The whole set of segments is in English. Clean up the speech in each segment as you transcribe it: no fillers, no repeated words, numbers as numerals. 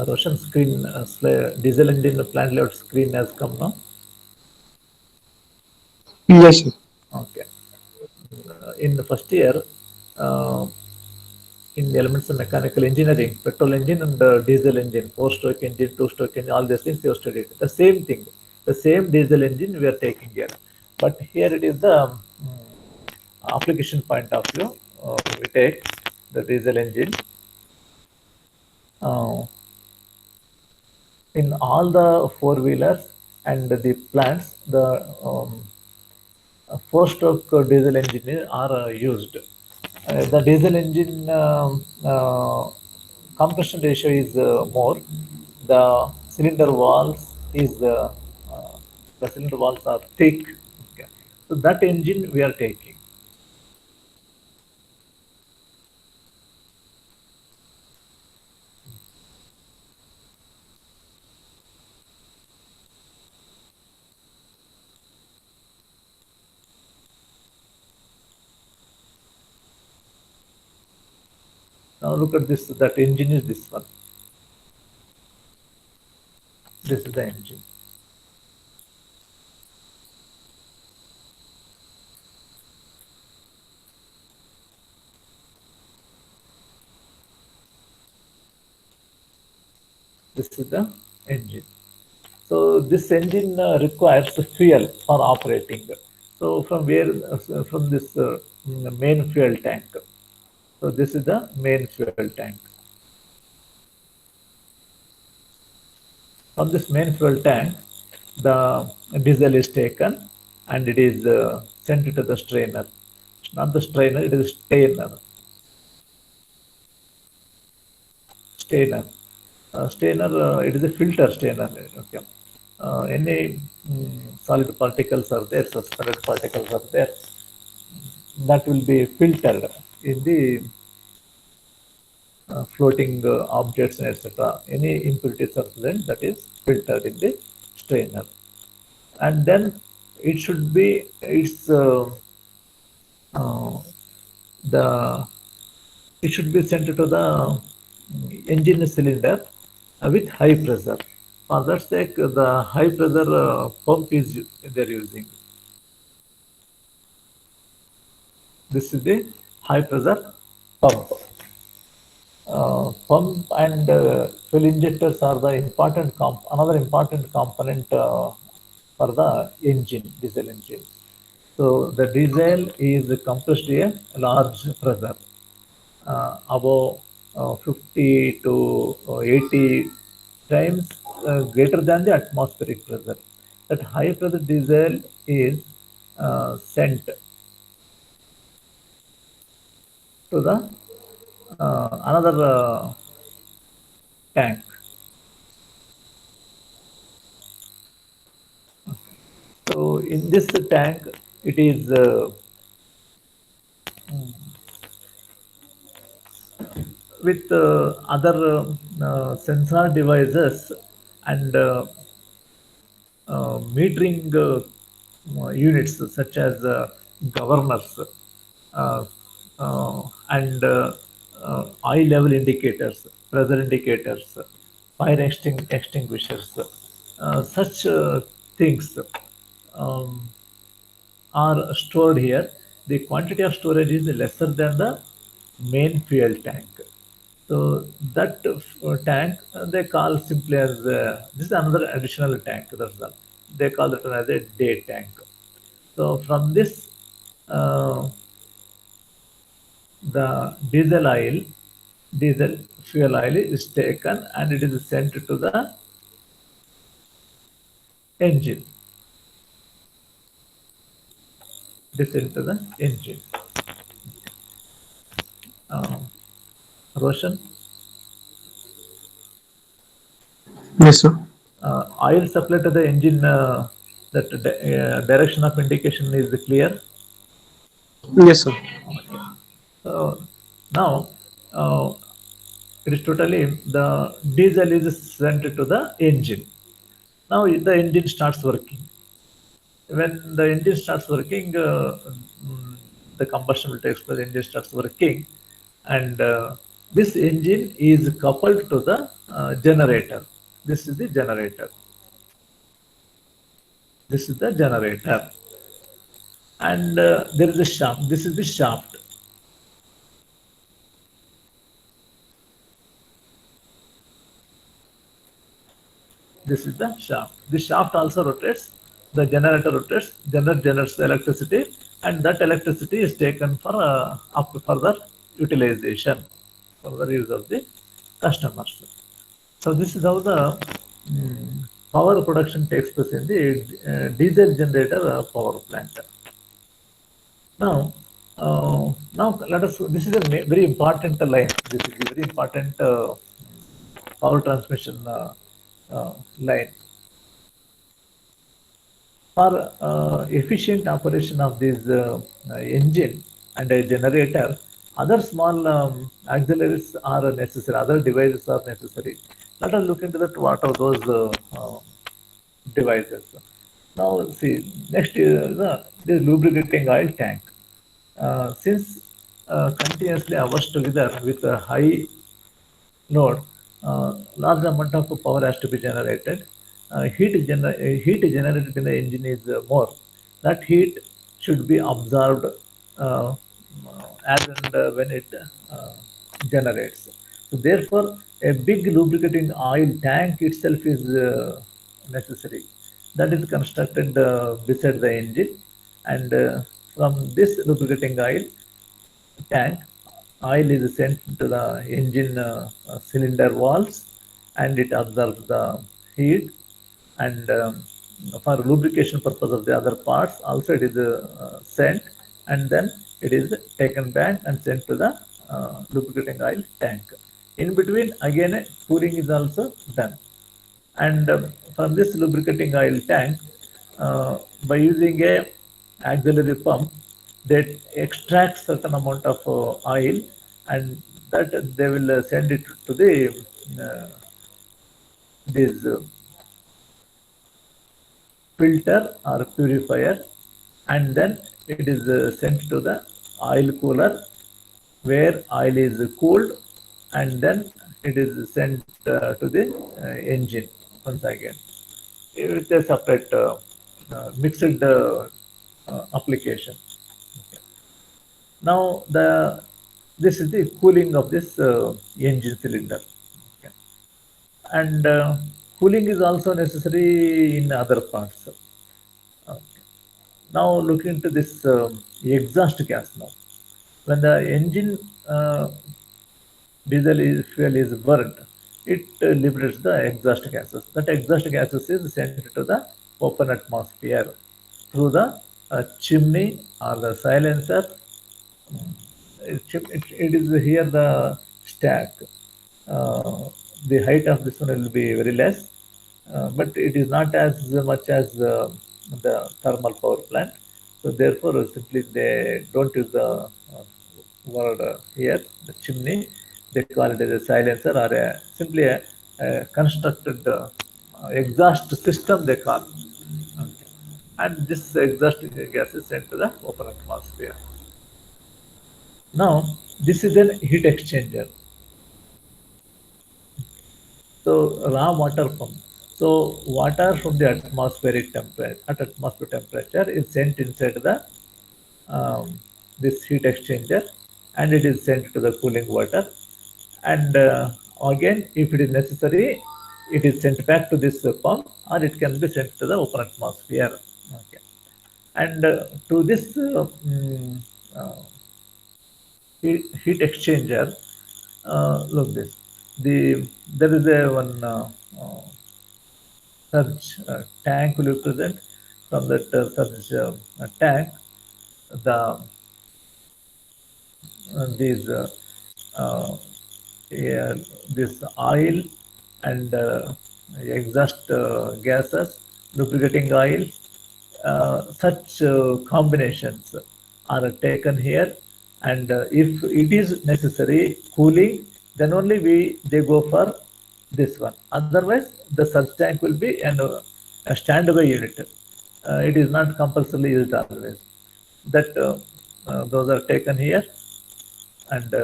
Russian screen, diesel engine plant layout screen has come now. Yes, sir. Okay. In the first year, uh, in the elements of mechanical engineering, petrol engine and diesel engine, four-stroke engine, two-stroke engine, all these things you have studied. The same thing, the same diesel engine we are taking here. But here it is the application point of view. We take the diesel engine. Uh, in all the four-wheelers and the plants, the four-stroke diesel engine are used. The diesel engine compression ratio is more. The cylinder walls is the cylinder walls are thick. Okay. So that engine we are taking. Now look at this. That engine is this one. This is the engine. This is the engine. So this engine requires fuel for operating. So from where? From this main fuel tank. So this is the main fuel tank. From this main fuel tank, the diesel is taken and it is sent to the strainer. Not the strainer, it is strainer. Strainer. Strainer, it is a filter strainer. Okay. Any solid particles are there, suspended particles are there, that will be filtered in the floating objects and etc. Any impurities are present, that is filtered in the strainer. And then it should be uh, the it should be sent to the engine cylinder with high pressure. For that sake, the high pressure pump is they're using. This is the high pressure pump. Pump and fuel injectors are the another important component for the engine, diesel engine. So the diesel is compressed to a large pressure, above 50 to 80 times greater than the atmospheric pressure. That high pressure diesel is sent to the another tank. So in this tank, it is with other sensor devices and metering units such as governors uh, and eye level indicators, pressure indicators, fire extinguishers, such things um, are stored here. The quantity of storage is lesser than the main fuel tank. So that tank they call simply as this is another additional tank. That's all. They call it as a day tank. So from this, uh, the diesel fuel oil is taken and it is sent to the engine. This into the engine. Uh, Roshan, Yes, sir. oil supply to the engine. That direction of indication is clear. Yes, sir. Okay. So now uh, it is totally the diesel is sent to the engine. Now the engine starts working. When the engine starts working, the combustion will take place. The engine starts working, and This engine is coupled to the generator. This is the generator. This is the generator. And there is a shaft. This is the shaft. This is the shaft. The shaft also rotates. The generator rotates. Generates the electricity, and that electricity is taken for up to further utilization, further use of the customers. So this is how the power production takes place in the diesel generator power plant. Now, now let us. This is a very important line. This is a very important power transmission line. For efficient operation of this engine and a generator, other small auxiliaries are necessary, other devices are necessary. Let us look into that. What are those devices? Now, see, next is the lubricating oil tank. Since continuously hours together with a high load, large amount of power has to be generated. Heat generated in the engine is more. That heat should be absorbed as and when it generates. So therefore, a big lubricating oil tank itself is necessary. That is constructed beside the engine, and from this lubricating oil tank, oil is sent to the engine cylinder walls, and it absorbs the heat, and for lubrication purpose of the other parts also it is sent, and then it is taken back and sent to the lubricating oil tank. In between again cooling is also done, and from this lubricating oil tank, by using a auxiliary pump, they extract certain amount of oil, and that they will send it to the uh, this filter or purifier, and then it is sent to the oil cooler where oil is cooled, and then it is sent to the engine once again with a separate mixed application. Now the this is the cooling of this engine cylinder. Okay. And cooling is also necessary in other parts. Okay. Now look into this exhaust gas now. When the engine fuel is burned, it liberates the exhaust gases. That exhaust gases is sent to the open atmosphere through the chimney or the silencer. It is here the stack. Uh, the height of this one will be very less, but it is not as much as the thermal power plant. So therefore, simply they don't use the word here, the chimney. They call it as a silencer or simply a constructed exhaust system they call. Okay. And this exhaust gas is sent to the open atmosphere. Now, this is an heat exchanger. So raw water pump. So water from the atmospheric temperature at atmospheric temperature is sent inside the this heat exchanger, and it is sent to the cooling water. And again, if it is necessary, it is sent back to this pump, or it can be sent to the open atmosphere. Okay. And to this uh, heat exchanger, look this. There is a one surge tank will be present. From that surge tank, the these uh, yeah, this oil and exhaust gases, lubricating oil, such combinations are taken here, and if it is necessary cooling, then only they go for this one. Otherwise, the surge tank will be a standby unit. It is not compulsorily used always. That those are taken here, and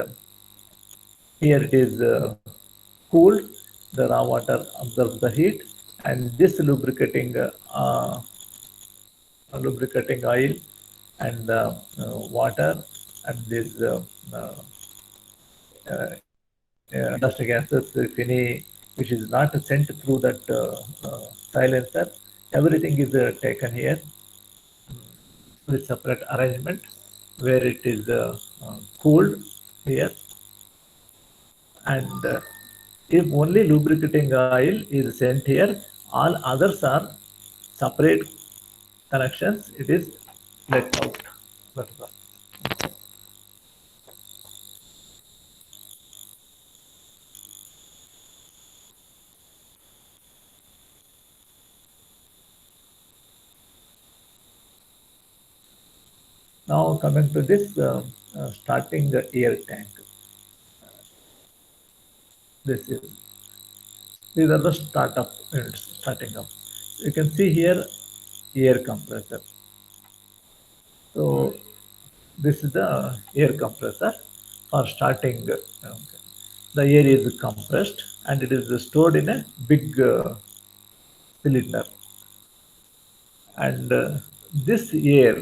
Here it is cooled, the raw water absorbs the heat, and this lubricating oil and water and this industrial gases, if any, which is not sent through that silencer, everything is taken here with separate arrangement where it is cooled here, and if only lubricating oil is sent here, all others are separate connections, it is let out. That is all. Now coming to this starting the air tank. This is These are the startup units starting up. You can see here air compressor. So this is the air compressor for starting. The air is compressed and it is stored in a big cylinder. And this air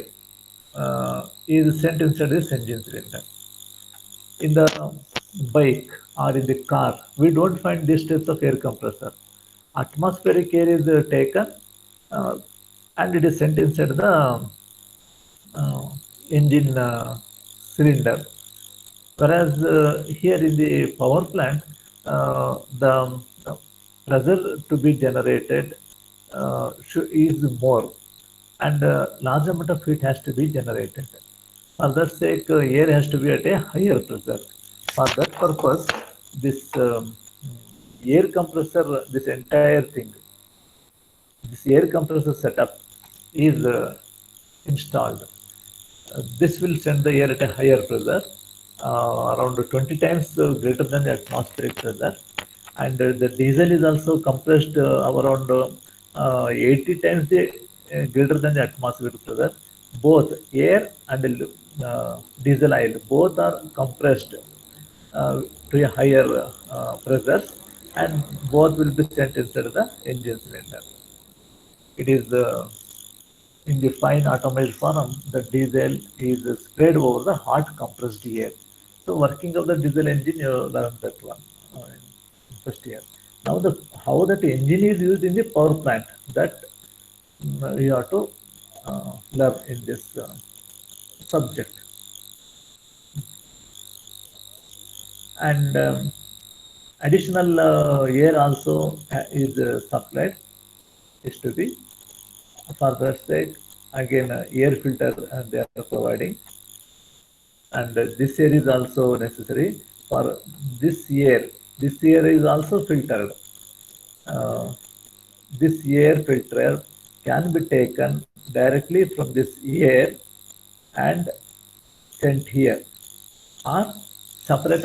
is sent inside this engine cylinder. In the bike or in the car, we don't find these types of air compressor. Atmospheric air is taken uh, and it is sent inside the uh, engine cylinder. Whereas here in the power plant, the pressure to be generated is more, and large amount of heat has to be generated. For that sake, air has to be at a higher pressure. For that purpose, this air compressor, this entire thing, this air compressor setup is installed. This will send the air at a higher pressure, around 20 times greater than the atmospheric pressure. And the diesel is also compressed around 80 times greater than the atmospheric pressure. Both air and diesel oil, both are compressed to a higher pressure, and both will be sent inside the engine cylinder. It is in the fine automated form, the diesel is spread over the hot compressed air. So working of the diesel engine, you learn that one in first year. Now how that engine is used in the power plant, that you have to learn in this subject. And additional air also is supplied, is to be for that sake. Again, air filter they are providing, and this air is also necessary for this air. This air is also filtered. Uh, this air filter can be taken directly from this air and sent here, or separate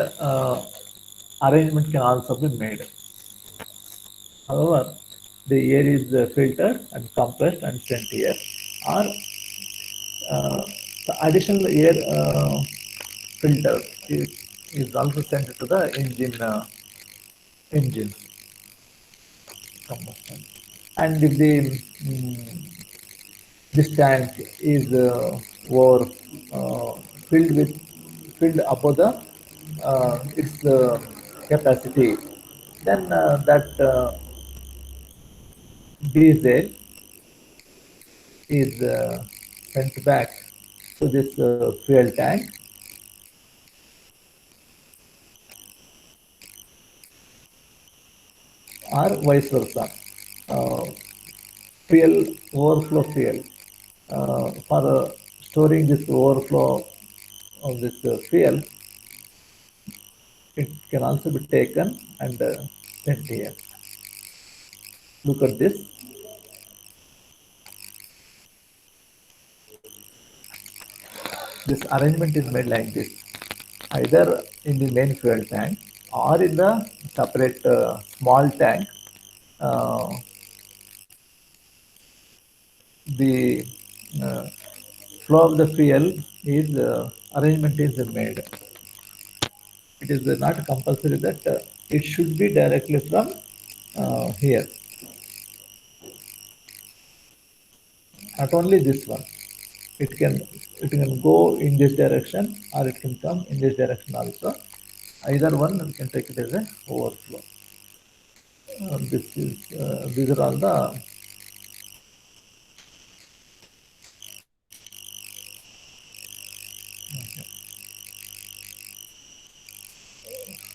arrangement can also be made. However, the air is filtered and compressed and sent here, or the additional air filter is also sent to the engine combustion. And if the this tank is over filled with filled above the its capacity, then that diesel is sent back to this fuel tank, or vice versa. Uh, Fuel overflow fuel for storing this overflow of this fuel, it can also be taken and sent here. Look at this. This arrangement is made like this, either in the main fuel tank or in the separate small tank. Uh, the uh, flow of the fuel is arrangement is made. It is not compulsory that it should be directly from here. Not only this one, it can it can go in this direction or it can come in this direction also. Either one we can take it as a overflow. These are all the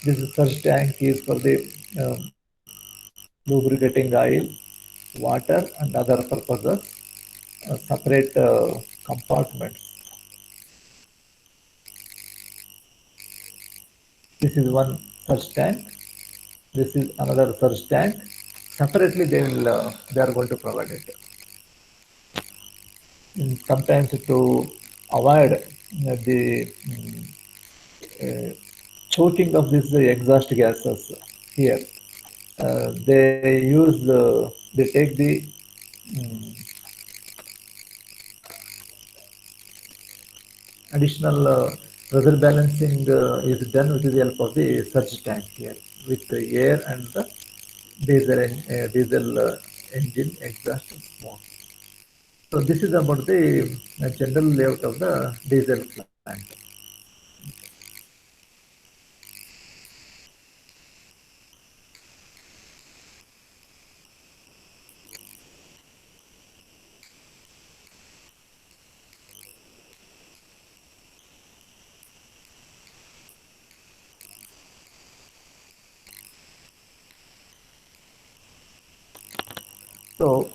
this surge tank is for the lubricating oil, water, and other purposes. Separate compartments. This is one surge tank. This is another surge tank. Separately, they are going to provide it. Sometimes to avoid the choking of these exhaust gases here, they take the um, additional pressure balancing is done with the help of the surge tank here with the air and the diesel engine exhaust and smoke. So this is about the general layout of the diesel plant. So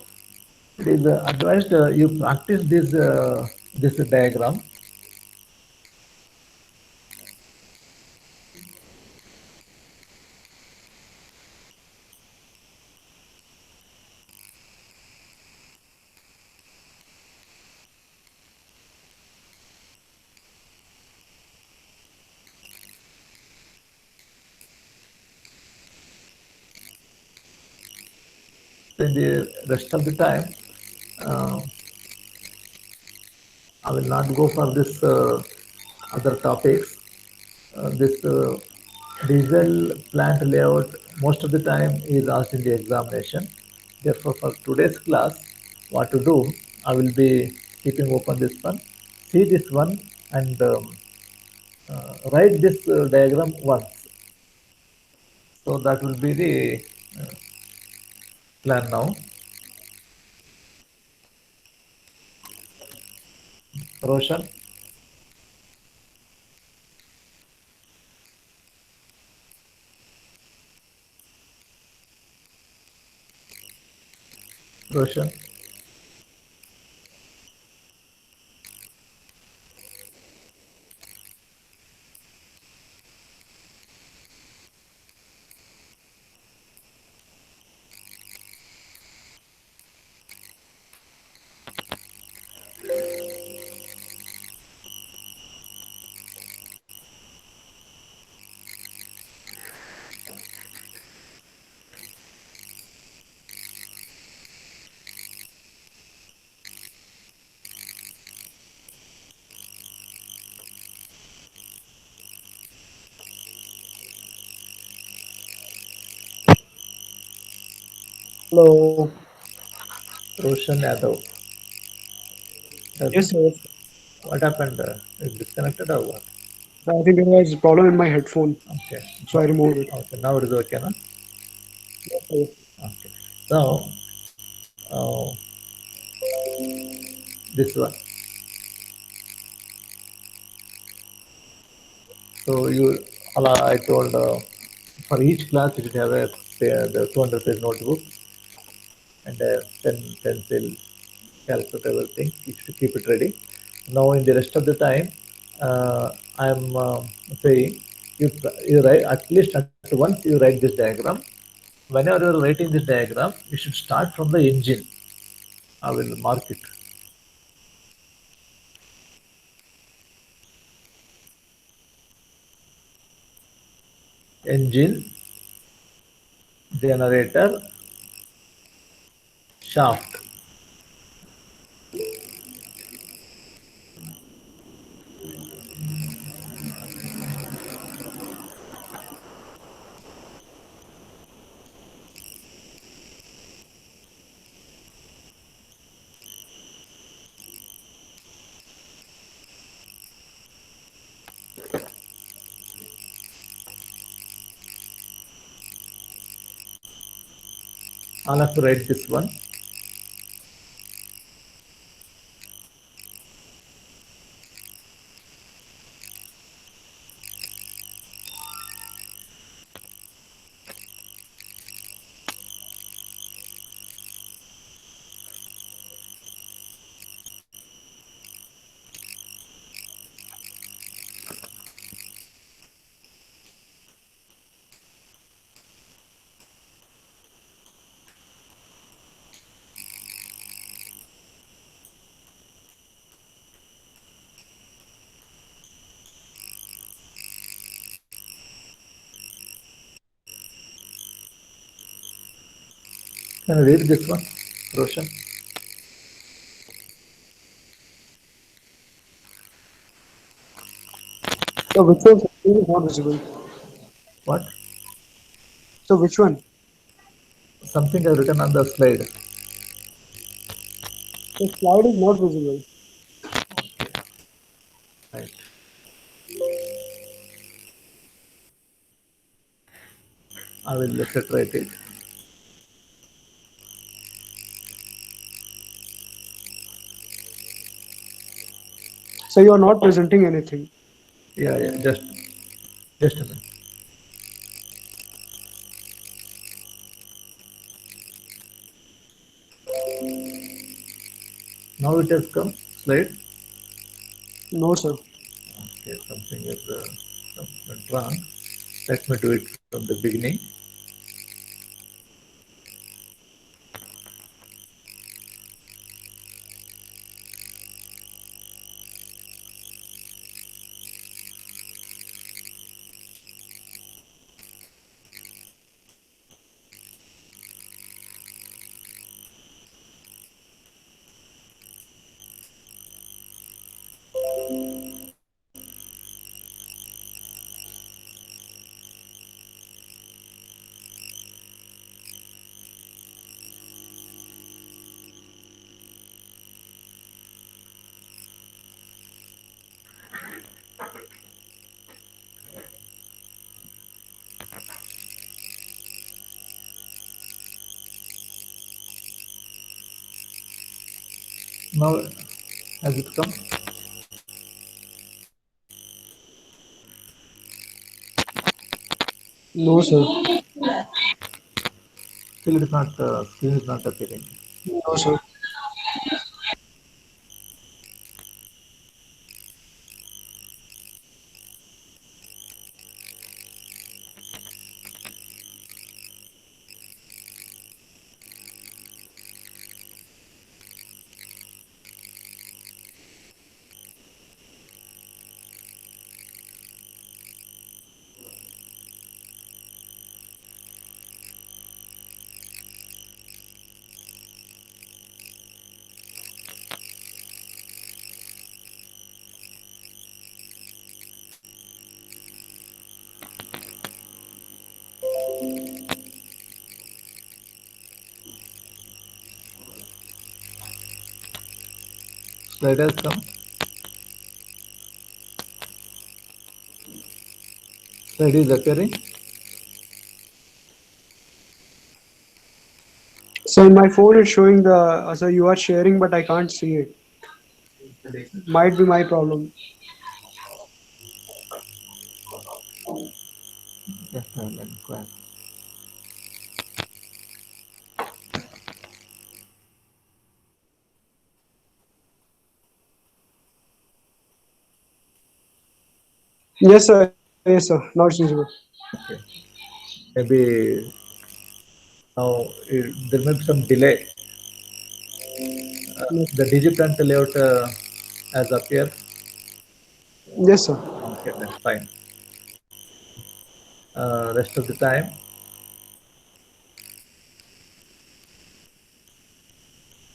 it is advised you practice this diagram. In the rest of the time, uh, I will not go for this other topics. This diesel plant layout most of the time is asked in the examination. Therefore, for today's class, what to do, I will be keeping open this one, see this one, and write this diagram once. So that will be the plan now. Roshan, Roshan. Hello. Roshan Yadav. Yes, Doesn't sir. what happened? It disconnected or what? I think there was a problem in my headphone, Okay. so I removed it. Okay. Now it is okay, no? Yes, sir. Okay. So this one. So I told for each class you should have the 200 page notebook and a pen, pencil, calculator, everything. You should keep it ready. Now in the rest of the time, I am saying you write at least at once you write this diagram. Whenever you are writing this diagram, you should start from the engine. I will mark it. Engine, generator, shaft. I'll have to write this one. Can you read this one, Roshan? So which one is not visible? What? So which one? Something I've written on the slide. The slide is not visible. Right. I will let it write it. So you are not presenting anything. Yeah, yeah. Just a minute. Now it has come. Slide. No, sir. Okay, something is went wrong. Let me do it from the beginning. Now has it come? No, sir. Still it is not. Screen is not appearing. No, sir. Slide has come. Slide is appearing. So in my phone it's showing the so you are sharing but I can't see it. Might be my problem. Just a minute. Quiet. Yes, sir. Yes, sir. Now it's visible. Okay. Maybe now there may be some delay. Yes, The Digiplant layout has appeared. yes, sir. Okay, that's fine. Rest of the time,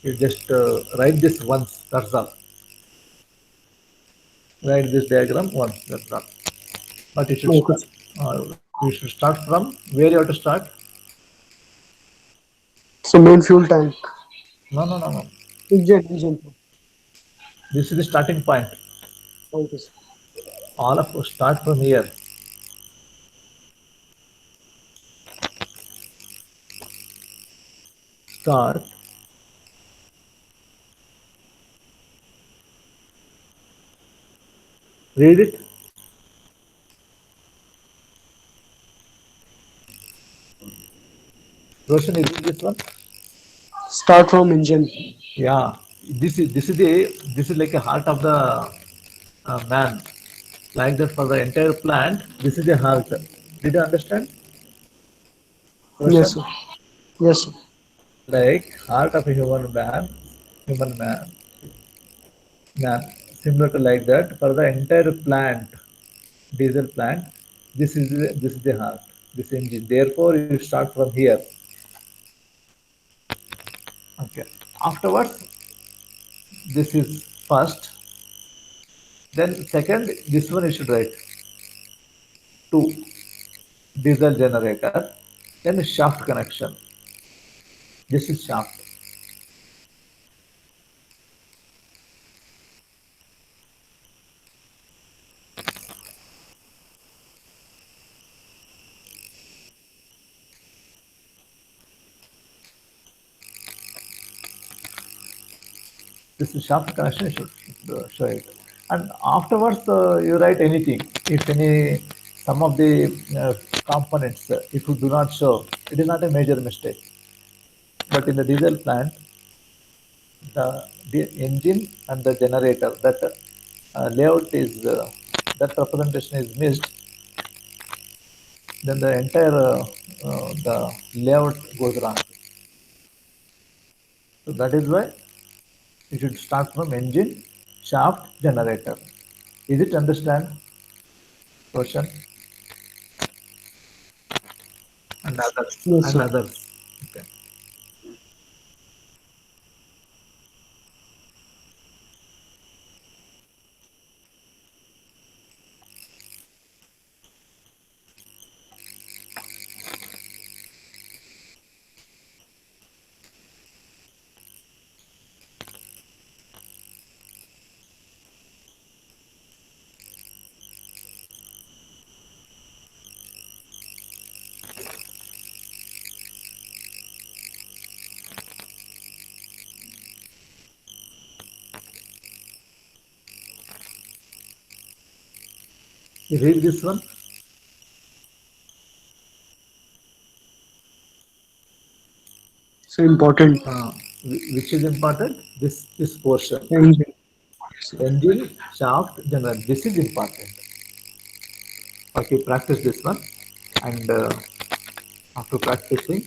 you just write this once. That's all. Write this diagram once. That's all. But you should Okay. start. You should start from where you have to start. So main fuel tank. No, no, no, no. Engine. This is the starting point. Okay, sir. All of us start from here. start read it. Roshan, is it this one? Start from engine. Yeah, this is like a heart of the man. Like that for the entire plant, this is a heart. Did you understand, Yes, Roshan? sir. Yes, sir. Like heart of a human man, similar to like that for the entire plant, diesel plant. This is the heart, this engine. Therefore, you start from here. Okay. Afterwards, this is first. Then second, this one you should write two, diesel generator. Then shaft connection. This is shaft. This is shaft connection. You should show it. And afterwards, you write anything. If any some of the components, if you do not show, it is not a major mistake. But in the diesel plant, the engine and the generator, that layout is that representation is missed, then the entire the layout goes wrong. So that is why you should start from engine, shaft, generator. Is it understand, Roshan? And others. Yes, And sir. others. Okay. You read this one. So important. Which is important? This portion. Engine. Engine, shaft, generator. This is important. Okay, practice this one, and after practicing,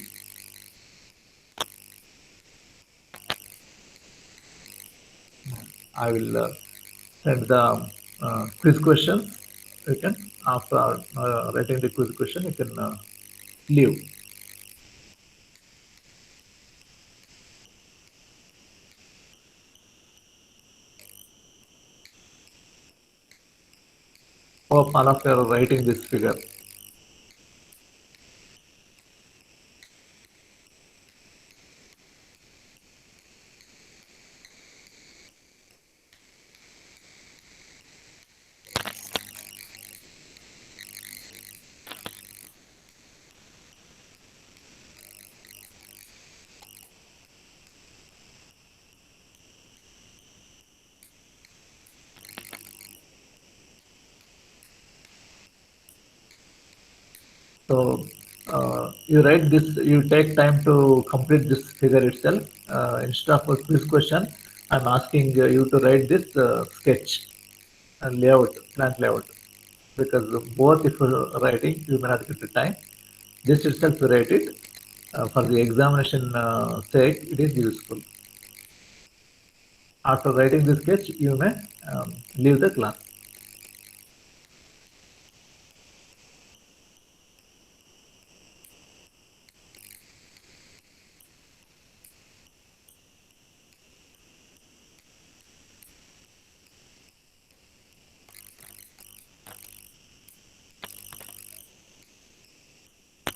I will send the quiz question. You can, after writing the quiz question, you can leave. Hope all of you are writing this figure. So you write this, you take time to complete this figure itself. Instead of a quiz question, I'm asking you to write this sketch and layout, plant layout, because both if you're writing, you may not get the time. This itself you write it. For the examination sake, it is useful. After writing the sketch, you may leave the class.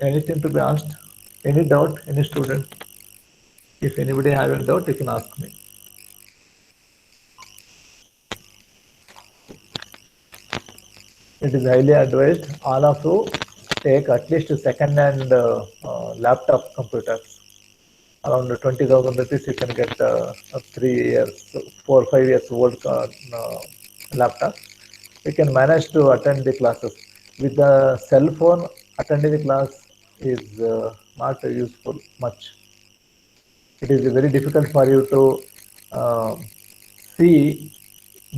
Anything to be asked? Any doubt? Any student? If anybody having doubt, you can ask me. It is highly advised all of you take at least second hand laptop computers around 20,000 rupees, you can get a 3 years, 4 or 5 years old laptop. You can manage to attend the classes. With the cell phone, attending the class is not useful much. It is very difficult for you to see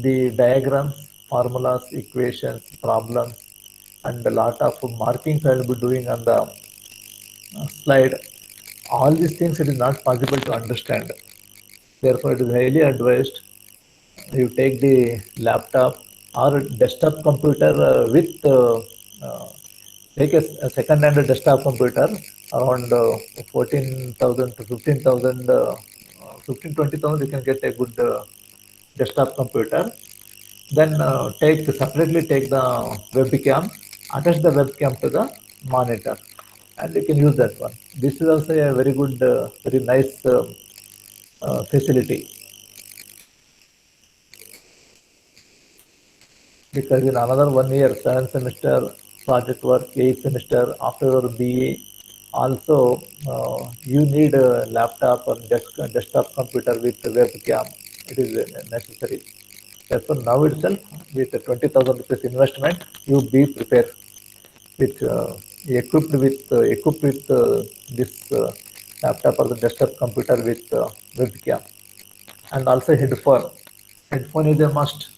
the diagrams, formulas, equations, problems, and a lot of markings I will be doing on the slide. All these things it is not possible to understand. Therefore, it is highly advised you take the laptop or desktop computer with take a second-hand desktop computer around 14,000 to 15,000, 15, 20,000. You can get a good desktop computer. Then separately take the webcam, attach the webcam to the monitor, and you can use that one. This is also a very good, very nice facility, because in another 1 year, seventh semester project work, eighth semester after your BA, also you need a laptop or desktop computer with webcam. It is necessary. Therefore, now itself, with the 20,000 rupees investment, you be prepared with equipped with this laptop or the desktop computer with webcam, and also headphone. Headphone is a must.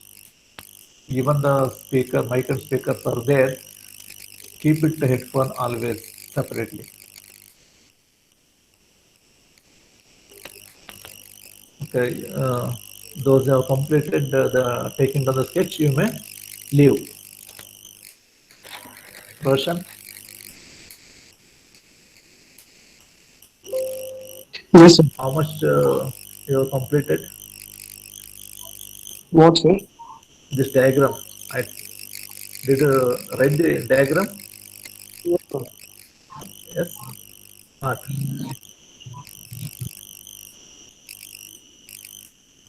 Even the speaker, mic and speakers are there. Keep it the headphone always separately. Okay. Those who have completed the taking down the sketch, you may leave. Roshan, Yes, sir. how much you have completed What, sir? this diagram? I did write the diagram. Yes, sir. Yes. Not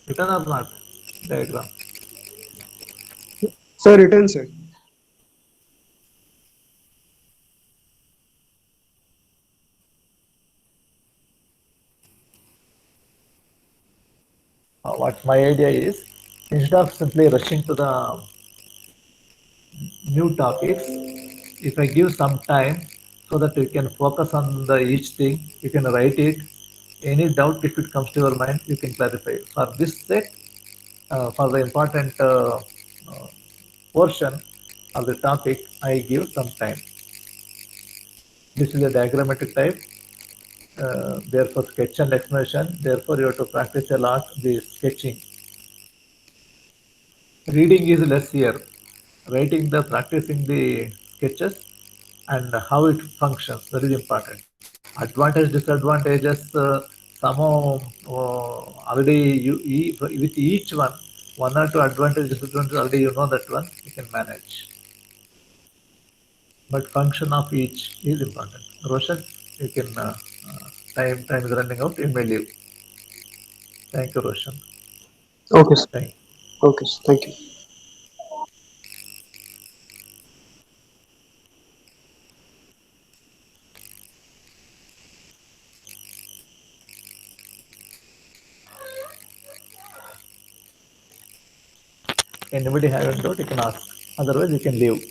written or not diagram. Sir, written, sir. What my idea is, instead of simply rushing to the new topics, if I give some time so that you can focus on the each thing, you can write it. Any doubt if it comes to your mind, you can clarify. For this sake, for the important uh, portion of the topic, I give some time. This is a diagrammatic type. Therefore, sketch and explanation. Therefore, you have to practice a lot the sketching. Reading is less here. Writing the practicing the sketches and how it functions, that is important. Advantage, disadvantages, somehow already with each one or two advantage, disadvantage already you know that one you can manage. But function of each is important. Roshan, you can time is running out. You may leave. Thank you, Roshan. Okay, sir. Thank you. Okay, sir. Thank you. Anybody have any doubt, you can ask. Otherwise, you can leave.